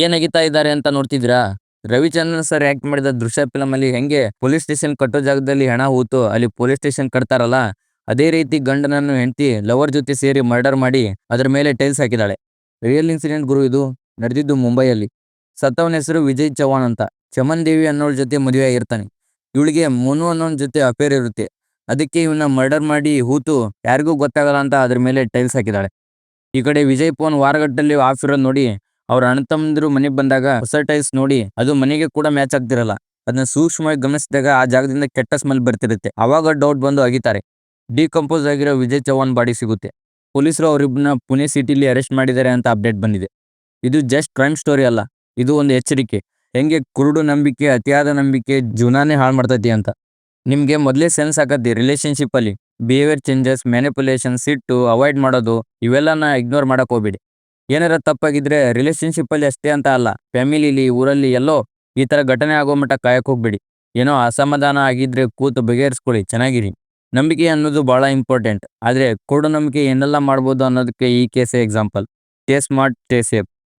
ಏನಾಗಿತ್ತಾ ಇದ್ದಾರೆ ಅಂತ ನೋಡ್ತಿದ್ರಾ? Ravichandran sir act ಮಾಡಿದ ದೃಶ್ಯ ಫಿಲಮ್ ಅಲ್ಲಿ ಹೆಂಗೆ ಪೊಲೀಸ್ ಸ್ಟೇಷನ್ ಕಟ್ಟೋ ಜಾಗದಲ್ಲಿ ಹೆಣ ಹೂತು ಅಲ್ಲಿ ಪೊಲೀಸ್ ಸ್ಟೇಷನ್ ಕಟ್ತಾರಲ್ಲ, ಅದೇ ರೀತಿ ಗಂಡನನ್ನು ಹೆಂಡತಿ ಲವರ್ ಜೊತೆ ಸೇರಿ ಮರ್ಡರ್ ಮಾಡಿ ಅದ್ರ ಮೇಲೆ ಟೈಲ್ಸ್ ಹಾಕಿದಾಳೆ. ರಿಯಲ್ ಇನ್ಸಿಡೆಂಟ್ ಗುರು ಇದು. ನಡೆದಿದ್ದು ಮುಂಬೈಯಲ್ಲಿ. ಸತ್ತವನ ಹೆಸರು ವಿಜಯ್ ಚವ್ಹಾಣ್ ಅಂತ. ಚಮನ್ ದೇವಿ ಅನ್ನೋಳ ಜೊತೆ ಮದುವೆ ಆಗಿರ್ತಾನೆ. ಇವಳಿಗೆ ಮನು ಅನ್ನೋನ್ ಜೊತೆ ಅಫೇರ್ ಇರುತ್ತೆ. ಅದಕ್ಕೆ ಇವನ್ನ ಮರ್ಡರ್ ಮಾಡಿ ಹೂತು ಯಾರಿಗೂ ಗೊತ್ತಾಗಲ್ಲ ಅಂತ ಅದ್ರ ಮೇಲೆ ಟೈಲ್ಸ್ ಹಾಕಿದಾಳೆ. ಈ ಕಡೆ ವಿಜಯ್ ಫೋನ್ ವಾರಗಟ್ಟಲ್ಲಿ ಆಫ್ ಇರೋದ್ ನೋಡಿ ಅವ್ರ ಅಣ್ಣ ತಮ್ಮಂದಿರು ಮನೆಗೆ ಬಂದಾಗ ಹೊಸ ಟೈಲ್ಸ್ ನೋಡಿ ಅದು ಮನೆಗೆ ಕೂಡ ಮ್ಯಾಚ್ ಆಗ್ತಿರಲ್ಲ. ಅದನ್ನ ಸೂಕ್ಷ್ಮವಾಗಿ ಗಮನಿಸಿದಾಗ ಆ ಜಾಗದಿಂದ ಕೆಟ್ಟ ಸ್ಮೆಲ್ ಬರ್ತಿರುತ್ತೆ. ಅವಾಗ ಡೌಟ್ ಬಂದು ಅಗಿತಾರೆ. ಡಿಕಂಪೋಸ್ ಆಗಿರೋ ವಿಜಯ್ ಚವ್ಹಾಣ್ ಬಾಡಿ ಸಿಗುತ್ತೆ. ಪೊಲೀಸರು ಅವರಿಬ್ಬರನ್ನ ಪುಣೆ ಸಿಟಿಲಿ ಅರೆಸ್ಟ್ ಮಾಡಿದ್ದಾರೆ ಅಂತ ಅಪ್ಡೇಟ್ ಬಂದಿದೆ. ಇದು ಜಸ್ಟ್ ಕ್ರೈಮ್ ಸ್ಟೋರಿ ಅಲ್ಲ, ಇದು ಒಂದು ಎಚ್ಚರಿಕೆ. ಹೆಂಗೆ ಕುರುಡು ನಂಬಿಕೆ, ಅತಿಯಾದ ನಂಬಿಕೆ ಜೀವನಾನೇ ಹಾಳು ಮಾಡ್ತೈತಿ ಅಂತ. ನಿಮ್ಗೆ ಮೊದಲೇ ಸೆನ್ಸ್ ಆಗತ್ತೆ ರಿಲೇಶನ್ಶಿಪ್ ಅಲ್ಲಿ ಬಿಹೇವಿಯರ್ ಚೇಂಜಸ್, ಮ್ಯಾನಿಪುಲೇಷನ್, ಸಿಟ್ಟು, ಅವಾಯ್ಡ್ ಮಾಡೋದು ಇವೆಲ್ಲನ ಇಗ್ನೋರ್ ಮಾಡಕ್ ಹೋಗ್ಬೇಡಿ. ಏನಾರ ತಪ್ಪಾಗಿದ್ರೆ ರಿಲೇಶನ್ಶಿಪ್ ಅಲ್ಲಿ ಅಷ್ಟೇ ಅಂತ ಅಲ್ಲ, ಫ್ಯಾಮಿಲಿಲಿ, ಊರಲ್ಲಿ ಎಲ್ಲೋ ಈ ತರ ಘಟನೆ ಆಗೋ ಮಟ್ಟ ಕಾಯಕ್ ಹೋಗ್ಬೇಡಿ. ಏನೋ ಅಸಮಾಧಾನ ಆಗಿದ್ರೆ ಕೂತು ಬಗೆಹರಿಸ್ಕೊಳ್ಳಿ, ಚೆನ್ನಾಗಿರಿ. ನಂಬಿಕೆ ಅನ್ನೋದು ಬಹಳ ಇಂಪಾರ್ಟೆಂಟ್. ಆದ್ರೆ ಕುರುಡು ನಂಬಿಕೆ ಏನೆಲ್ಲ ಮಾಡ್ಬೋದು ಅನ್ನೋದಕ್ಕೆ ಈ ಕೇಸೇ example. Stay smart, stay safe.